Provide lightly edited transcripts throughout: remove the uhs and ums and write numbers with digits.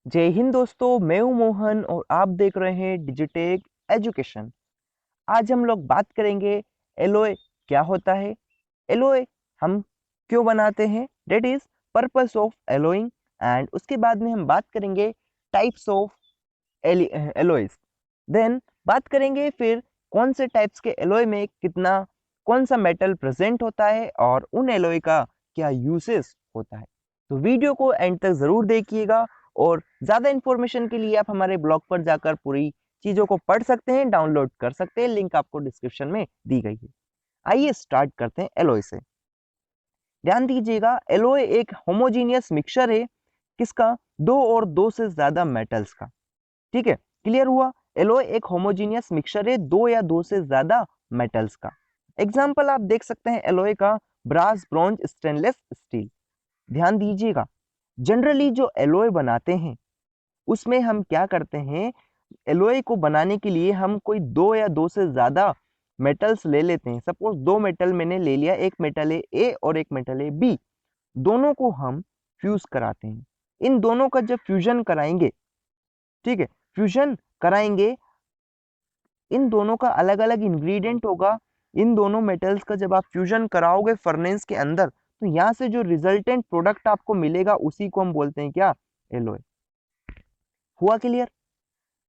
जय हिंद दोस्तों, मैं हूं मोहन और आप देख रहे हैं डिजिटेक एजुकेशन। आज हम लोग बात करेंगे एलओए क्या होता है, एलओए हम क्यों बनाते हैं, that is purpose of alloying. And उसके बाद में हम बात करेंगे टाइप्स ऑफ एलओएस। देन बात करेंगे फिर कौन से टाइप्स के एलओए में कितना कौन सा मेटल प्रेजेंट होता है और उन एलओए का क्या यूसेस होता है। तो वीडियो को एंड तक ज़रूर देखिएगा और ज़्यादा इन्फॉर्मेशन के लिए आप हमारे ब्लॉग पर जाकर पूरी चीज़ों को पढ़ सकते हैं, डाउनलोड कर सकते हैं, लिंक आपको डिस्क्रिप्शन में दी गई है। आइए स्टार्ट करते हैं एलओए से। ध्यान दीजिएगा, एलओए एक होमोजीनियस मिक्सचर है। किसका? दो और दो से ज़्यादा मेटल्स का। ठीक है, क्लियर हुआ। एलॉय एक होमोजीनियस मिक्सचर है दो या दो से ज्यादा मेटल्स का। एग्जाम्पल आप देख सकते हैं एलॉय का, ब्रास, ब्रॉन्ज, स्टेनलेस स्टील। ध्यान दीजिएगा, जनरली जो एलॉय बनाते हैं उसमें हम क्या करते हैं, एलॉय को बनाने के लिए हम कोई दो या दो से ज्यादा मेटल्स ले लेते हैं। सपोज दो मेटल मैंने ले लिया, एक मेटल है ए और एक मेटल है बी, दोनों को हम फ्यूज कराते हैं। इन दोनों का जब फ्यूजन कराएंगे, ठीक है, फ्यूजन कराएंगे, इन दोनों का अलग अलग इंग्रेडिएंट होगा। इन दोनों मेटल्स का जब आप फ्यूजन कराओगे फर्नेस के अंदर, तो यहाँ से जो रिजल्टेंट प्रोडक्ट आपको मिलेगा उसी को हम बोलते हैं क्या? एलॉय। हुआ क्लियर?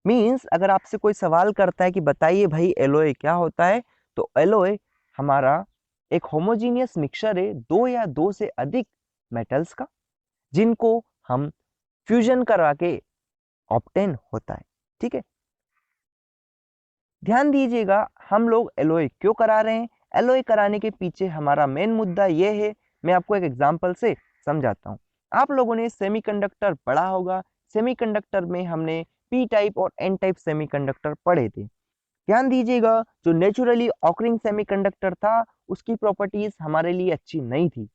मींस अगर आपसे कोई सवाल करता है कि बताइए भाई एलॉय क्या होता है, तो एलॉय हमारा एक होमोजीनियस मिक्सचर है दो या दो से अधिक मेटल्स का, जिनको हम फ्यूजन करा के ऑब्टेन होता है। ठीक है, ध्यान दीजिएगा, हम लोग एलॉय क्यों करा रहे हैं। एलॉय कराने के पीछे हमारा मेन मुद्दा यह है, मैं आपको एक एग्जांपल से समझाता हूँ। आप लोगों ने सेमीकंडक्टर पढ़ा होगा। सेमीकंडक्टर में हमने पी टाइप और एन टाइप सेमीकंडक्टर पढ़े थे। ध्यान दीजिएगा, जो नेचुरली ऑकरिंग सेमीकंडक्टर था उसकी प्रॉपर्टीज हमारे लिए अच्छी नहीं थी।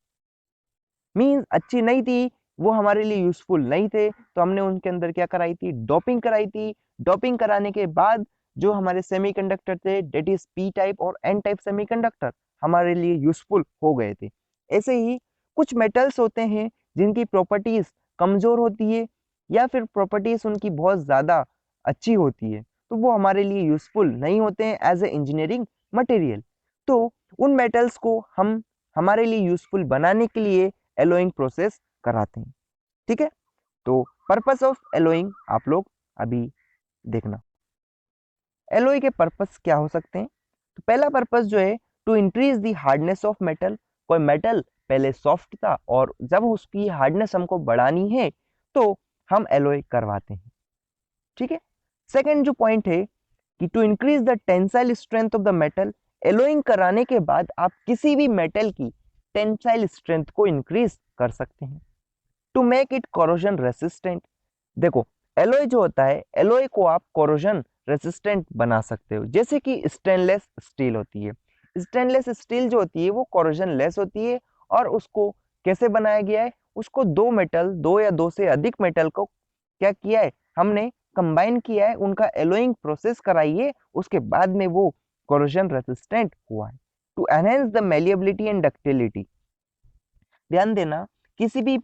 मीन्स अच्छी नहीं थी, वो हमारे लिए यूजफुल नहीं थे, तो हमने उनके अंदर क्या कराई थी? डोपिंग कराई थी। डोपिंग कराने के बाद जो हमारे सेमीकंडक्टर थे, डेट इज पी टाइप और एन टाइप सेमीकंडक्टर, हमारे लिए यूजफुल हो गए थे। ऐसे ही कुछ मेटल्स होते हैं जिनकी प्रॉपर्टीज कमजोर होती है या फिर प्रॉपर्टीज उनकी बहुत ज्यादा अच्छी होती है, तो वो हमारे लिए यूजफुल नहीं होते हैं एज ए इंजीनियरिंग मटेरियल। तो उन मेटल्स को हम हमारे लिए यूजफुल बनाने के लिए एलोइंग प्रोसेस कराते हैं। ठीक है, तो पर्पस ऑफ एलोइंग आप लोग अभी देखना। एलोई के पर्पस क्या हो सकते हैं? तो पहला पर्पस जो है, to increase the hardness of metal. कोई मेटल पहले सॉफ्ट था और जब उसकी हार्डनेस हमको बढ़ानी है तो हम एलोई करवाते हैं। ठीक है, सेकेंड जो पॉइंट है कि to increase the tensile strength of the metal. Alloying कराने के बाद आप किसी भी मेटल की टेंसाइल स्ट्रेंथ को इंक्रीज कर सकते हैं। To make it corrosion resistant. देखो, एलोय जो होता है, एलोय को आप कोरोजन रेसिस्टेंट बना सकते हो, जैसे कि स्टेनलेस स्टील होती है। स्टेनलेस स्टील जो होती है वो कोरोजन लेस होती है, और उसको कैसे बनाया गया है? उसको दो मेटल, दो या दो से अधिक मेटल को क्या किया है, हमने कंबाइन किया है, उनका एलोइंग प्रोसेस कराई है, उसके बाद में वो कोरोजन रेसिस्टेंट हुआ है। To enhance the malleability and ductility. ध्यान देना, किसी भी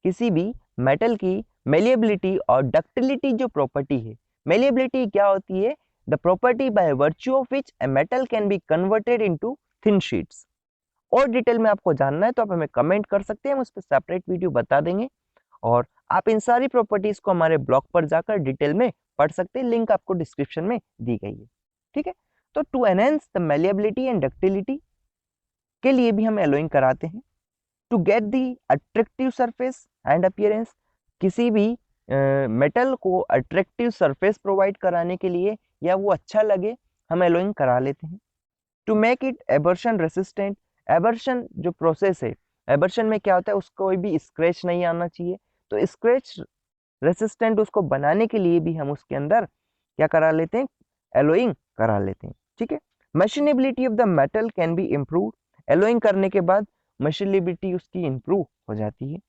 किसी भी मेटल की मेलिएबिलिटी और डक्टिलिटी जो प्रॉपर्टी है, मेलिएबिलिटी क्या होती है? The property by virtue of which a metal can be converted into thin sheets. और डिटेल में आपको जानना है तो आप हमें कमेंट कर सकते हैं, हम उस पर सेपरेट वीडियो बता देंगे। और आप इन सारी प्रॉपर्टीज को हमारे ब्लॉग पर जाकर डिटेल में पढ़ सकते हैं, लिंक आपको डिस्क्रिप्शन में दी गई है। ठीक है, तो to enhance the malleability and ductility के लिए भी हम एलोइंग कराते हैं। To get the attractive surface and appearance. किसी भी मेटल को अट्रैक्टिव सरफेस प्रोवाइड कराने के लिए या वो अच्छा लगे, हम एलोइंग करा लेते हैं। To make it abrasion resistant. Abrasion जो प्रोसेस है, एबर्शन में क्या होता है, उसको कोई भी स्क्रैच नहीं आना चाहिए, तो स्क्रैच रेसिस्टेंट उसको बनाने के लिए भी हम उसके अंदर क्या करा लेते हैं? एलोइंग करा लेते हैं। ठीक है, machinability of the metal can be improve. Allowing करने के बाद मशीनेबिलिटी उसकी इम्प्रूव हो जाती है।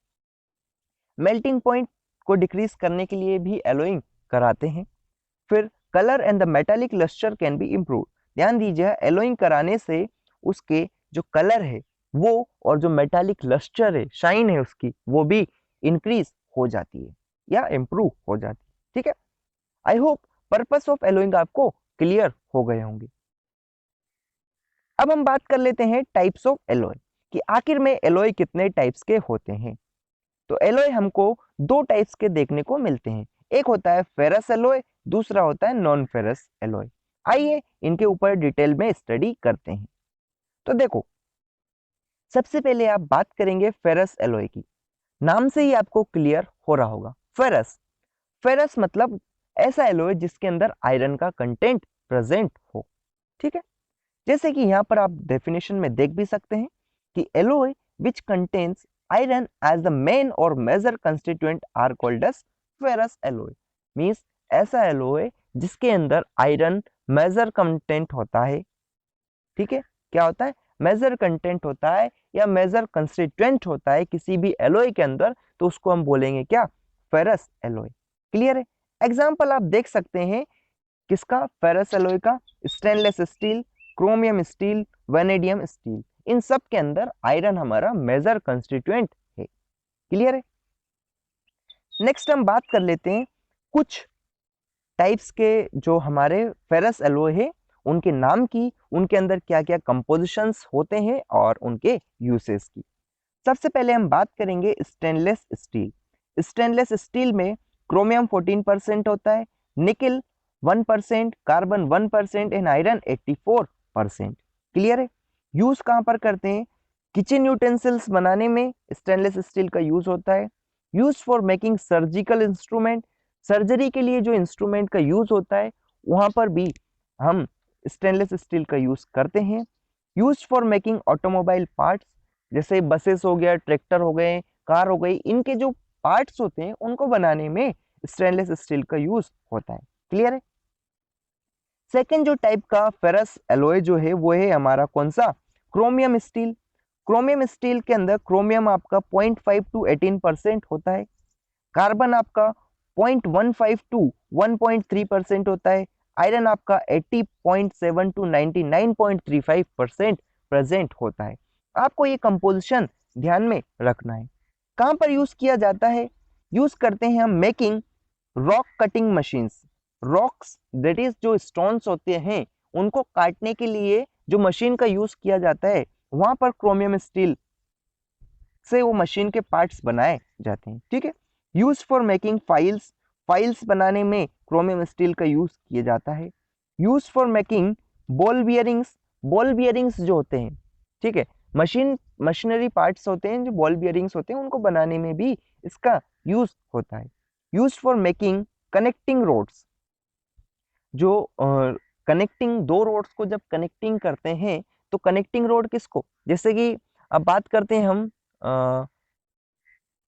मेल्टिंग पॉइंट को डिक्रीज करने के लिए भी एलोइंग कराते हैं। फिर colour and the metallic lustre can be improve. ध्यान दीजिए, एलोइंग कराने से उसके जो कलर है वो और जो मेटालिक लस्टर है, शाइन है उसकी, वो भी इंक्रीज हो जाती है या इम्प्रूव हो जाती है। ठीक है, I hope purpose of allowing आपको क्लियर हो गए होंगे। अब हम बात कर लेते हैं टाइप्स ऑफ एलोय कि आखिर में एलोय कितने टाइप्स के होते हैं। तो एलोय हमको दो टाइप्स के देखने को मिलते हैं, एक होता है फेरस एलोय, दूसरा होता है नॉन फेरस एलोय। आइए इनके ऊपर डिटेल में स्टडी करते हैं। तो देखो, सबसे पहले आप बात करेंगे फेरस एलोय की। नाम से ही आपको क्लियर हो रहा होगा, फेरस। फेरस मतलब ऐसा एलोय जिसके अंदर आयरन का कंटेंट प्रेजेंट हो। ठीक है, जैसे कि यहाँ पर आप डेफिनेशन में देख भी सकते हैं कि alloy which contains iron as the main और major constituent are called as ferrous alloy. Means ऐसा एलोय जिसके अंदर आयरन मेजर कंटेंट होता है। ठीक है, क्या होता है, मेजर कंटेंट होता है या मेजर कंस्टिट्यूएंट होता है किसी भी एलोय के अंदर, तो उसको हम बोलेंगे क्या, फेरस एलोय। क्लियर है। एग्जाम्पल आप देख सकते हैं किसका, फेरस एलोय का, stainless steel, chromium steel, vanadium steel, इन सब के अंदर आयरन हमारा मेजर कंस्टिट्यूएंट है। क्लियर है। नेक्स्ट हम बात कर लेते हैं कुछ टाइप्स के जो हमारे फेरस एलोय है उनके नाम की, उनके अंदर क्या क्या कंपोजिशंस होते हैं और उनके यूसेस की। सबसे पहले हम बात करेंगे स्टेनलेस स्टील। स्टेनलेस स्टील में क्रोमियम 14% होता है, निकल 1%, कार्बन 1% एंड आयरन 84%। क्लियर है। यूज कहाँ पर करते हैं, किचन यूटेंसिल्स बनाने में स्टेनलेस स्टील का यूज होता है। Use for making surgical instrument, surgery के लिए जो इंस्ट्रूमेंट का यूज होता है वहां पर भी हम स्टेनलेस स्टील का यूज करते हैं। Use for making automobile parts, जैसे बसेस हो गया, ट्रैक्टर हो गए, कार हो गई, इनके जो पार्ट्स होते हैं उनको बनाने में स्टेनलेस स्टील का यूज होता है। क्लियर है। सेकेंड जो टाइप का फेरस एलोय जो है वो है हमारा कौन सा, क्रोमियम स्टील। क्रोमियम स्टील के अंदर क्रोमियम आपका 0.5 टू 18% होता है, कार्बन आपका 0.15 टू 1.3% होता है, आयरन आपका 80.7 टू 99.35% प्रेजेंट होता है। आपको ये कंपोजिशन ध्यान में रखना है। कहाँ पर यूज किया जाता है, यूज करते हैं हम making rock cutting machines. Rocks that is जो स्टोन्स होते हैं उनको काटने के लिए जो मशीन का यूज किया जाता है वहां पर क्रोमियम स्टील से वो मशीन के पार्ट्स बनाए जाते हैं। ठीक है। Use for making files, files बनाने में क्रोमियम स्टील का यूज किया जाता है। Use for making ball bearings, ball bearings जो होते हैं, ठीक है, मशीनरी पार्ट्स होते हैं जो बॉल बियरिंग्स होते हैं उनको बनाने में भी इसका यूज होता है। Use for making connecting rods, जो कनेक्टिंग दो रोड्स को जब कनेक्टिंग करते हैं तो कनेक्टिंग रोड किसको, जैसे कि अब बात करते हैं हम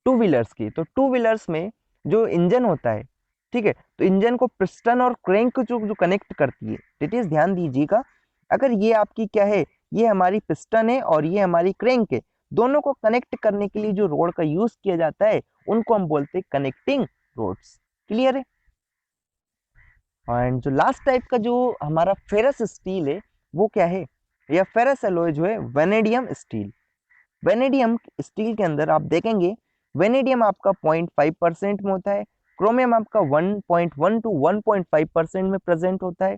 टू व्हीलर्स की, तो टू व्हीलर्स में जो इंजन होता है, ठीक है, तो इंजन को पिस्टन और क्रैंक जो कनेक्ट करती है, दैट इज ध्यान दीजिएगा, अगर ये आपकी क्या है, ये हमारी पिस्टन है और ये हमारी क्रैंक है, दोनों को कनेक्ट करने के लिए जो रोड का यूज किया जाता है उनको हम बोलते हैं कनेक्टिंग रोड्स। क्लियर है। एंड जो लास्ट टाइप का जो हमारा फेरस स्टील है वो क्या है, या फेरस एलॉय जो है वेनेडियम स्टील। वेनेडियम स्टील के अंदर आप देखेंगे वेनेडियम आपका 0.5% में होता है, क्रोमियम आपका 1.1 टू 1.5% में प्रेजेंट होता है,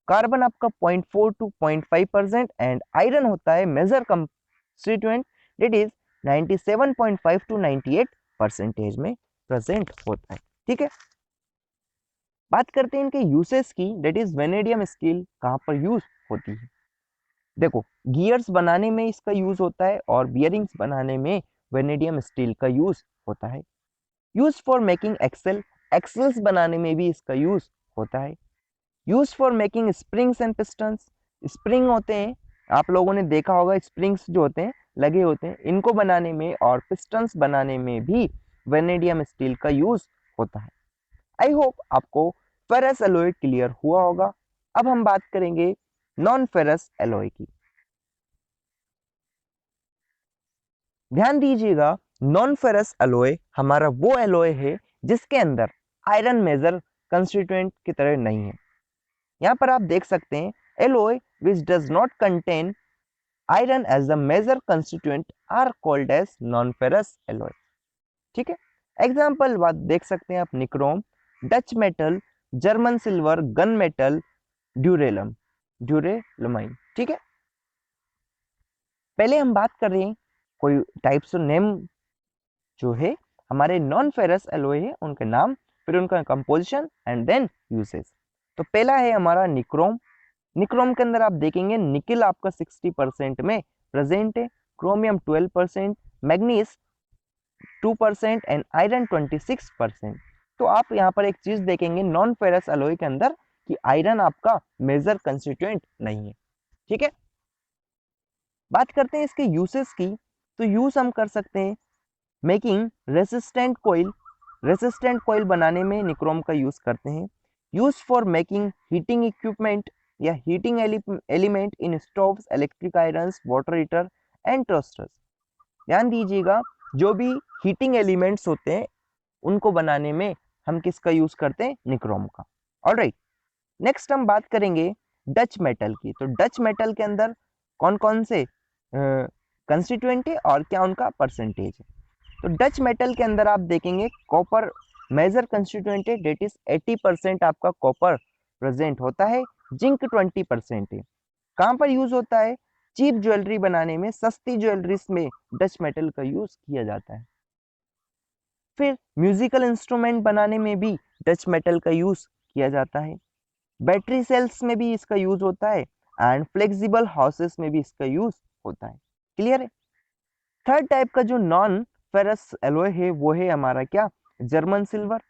कार्बन आपका 0.4 टू 0.5% एंड आयरन होता है major constituent, that is 97.5 to 98% में प्रेजेंट होता है। ठीक है। बात करते हैं इनके यूसेस की, दैट इज वेनेडियम स्टील कहाँ पर यूज होती है। देखो, गियर्स बनाने में इसका यूज होता है और बियरिंग्स बनाने में वेनेडियम स्टील का यूज होता है। यूज फॉर मेकिंग एक्सेल, एक्सेल्स बनाने में भी इसका यूज होता है। Use for making springs and pistons, spring होते हैं, आप लोगों ने देखा होगा स्प्रिंग्स जो होते हैं लगे होते हैं, इनको बनाने में और पिस्टन्स बनाने में भी वेनेडियम स्टील का यूज होता है। आई होप आपको फेरस एलॉय क्लियर हुआ होगा। अब हम बात करेंगे नॉन फेरस एलॉय की। ध्यान दीजिएगा, नॉन फेरस एलॉय हमारा वो एलॉय है जिसके अंदर आयरन मेजर कंस्टिट्यूएंट की तरह नहीं है। यहाँ पर आप देख सकते हैं alloy which does not contain iron as the major constituent are called as non ferrous alloy. ठीक है। एग्जाम्पल बात देख सकते हैं आप, nichrome, Dutch metal, German silver, gun metal, duralumin. ठीक है, पहले हम बात कर रहे हैं कोई टाइप्स ऑफ नेम जो है हमारे नॉन फेरस एलॉय है उनके नाम, फिर उनका कंपोजिशन एंड देन यूसेज। तो पहला है हमारा निक्रोम। निक्रोम के अंदर आप देखेंगे निकिल आपका 60% में प्रेजेंट है, क्रोमियम 12%, मैग्नीज 2% एंड आयरन 26%। तो आप यहाँ पर एक चीज देखेंगे नॉन फेरस एलॉय के अंदर कि आयरन आपका मेजर कंस्टिट्यूएंट नहीं है। ठीक है, बात करते हैं इसके यूसेस की। तो यूज हम कर सकते हैं making resistant coil, resistant coil बनाने में निक्रोम का यूज करते हैं। Use for making heating equipment या heating element in stoves, electric irons, water heater and toasters. ध्यान दीजिएगा, जो भी हीटिंग एलिमेंट्स होते हैं उनको बनाने में हम किसका यूज करते हैं, निक्रोम का। ऑलराइट, नेक्स्ट हम बात करेंगे डच मेटल की। तो डच मेटल के अंदर कौन कौन से कंस्टिट्यूएंट है और क्या उनका परसेंटेज है। तो डच मेटल के अंदर आप देखेंगे कॉपर मेजर कंस्टिट्यूएंट है, डेट इज 80% आपका कॉपर प्रेजेंट होता है, जिंक 20% है। कहाँ पर यूज होता है, चीप ज्वेलरी बनाने में, सस्ती ज्वेलरीज में डच मेटल का यूज किया जाता है। फिर म्यूजिकल इंस्ट्रूमेंट बनाने में भी डच मेटल का यूज किया जाता है, बैटरी सेल्स में भी इसका यूज होता है एंड फ्लेक्सिबल हाउसेस में भी इसका यूज होता है। क्लियर है। थर्ड टाइप का जो नॉन फेरस एलॉय है वो है हमारा क्या, जर्मन सिल्वर।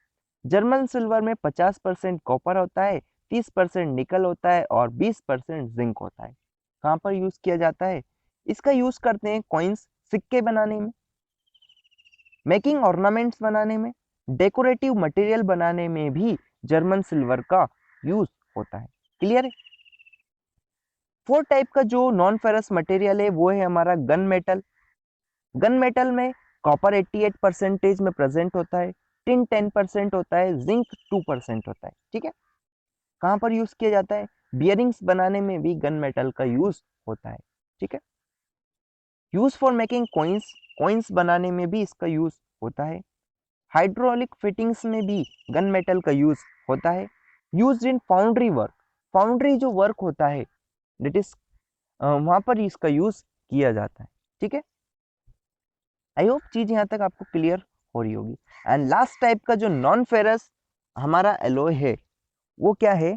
जर्मन सिल्वर में 50% कॉपर होता है, 30% निकल होता है और 20% जिंक होता है। कहाँ पर यूज किया जाता है, इसका यूज करते हैं कॉइन्स, सिक्के बनाने में, मेकिंग ऑर्नामेंट्स बनाने में, डेकोरेटिव मटेरियल बनाने में भी जर्मन सिल्वर का यूज होता है। क्लियर है। फोर्थ टाइप का जो नॉन फेरस मटेरियल है वो है हमारा गन मेटल। गन मेटल में कॉपर 88% में प्रेजेंट होता है, टिन 10% होता है, जिंक 2% होता है। ठीक है, कहाँ पर यूज किया जाता है, बियरिंग्स बनाने में भी गन मेटल का यूज होता है। ठीक है, use for making coins, coins बनाने में भी इसका यूज होता है। हाइड्रोलिक फिटिंग्स में भी गन मेटल का यूज होता है। Use in foundry work, foundry जो वर्क होता है दैट इज वहां पर इसका यूज किया जाता है। ठीक है, आई होप चीज यहाँ तक आपको क्लियर हो रही होगी। एंड लास्ट टाइप का जो नॉन फेरस हमारा एलॉय है वो क्या है,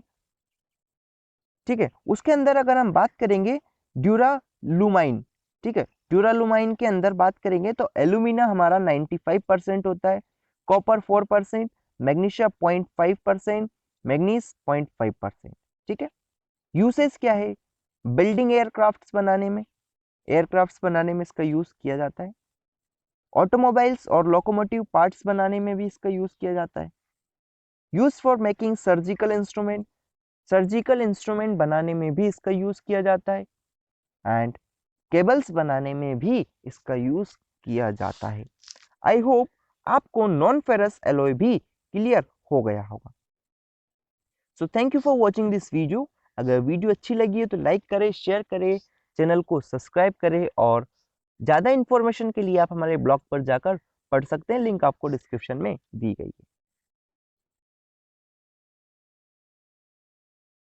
ठीक है, उसके अंदर अगर हम बात करेंगे ड्यूरालुमाइन। ठीक है, ड्यूरालुमाइन के अंदर बात करेंगे तो एल्यूमिना हमारा 95% होता है, कॉपर 4%, मैग्नीशिया 0.5%, मैग्नीज 0.5%। ठीक है, यूसेज क्या है, बिल्डिंग एयरक्राफ्ट्स बनाने में, एयरक्राफ्ट्स बनाने में इसका यूज किया जाता है। ऑटोमोबाइल्स और लोकोमोटिव पार्ट्स बनाने में भी इसका यूज किया जाता है। Use for making surgical instrument, surgical instrument बनाने में भी इसका यूज किया जाता है एंड केबल्स बनाने में भी इसका यूज किया जाता है। आई होप आपको नॉन फेरस एलॉय भी क्लियर हो गया होगा। So thank you for watching this video. अगर वीडियो अच्छी लगी है तो लाइक करें, शेयर करें, चैनल को सब्सक्राइब करें और ज़्यादा इन्फॉर्मेशन के लिए आप हमारे ब्लॉग पर जाकर पढ़ सकते हैं, लिंक आपको डिस्क्रिप्शन में दी गई है।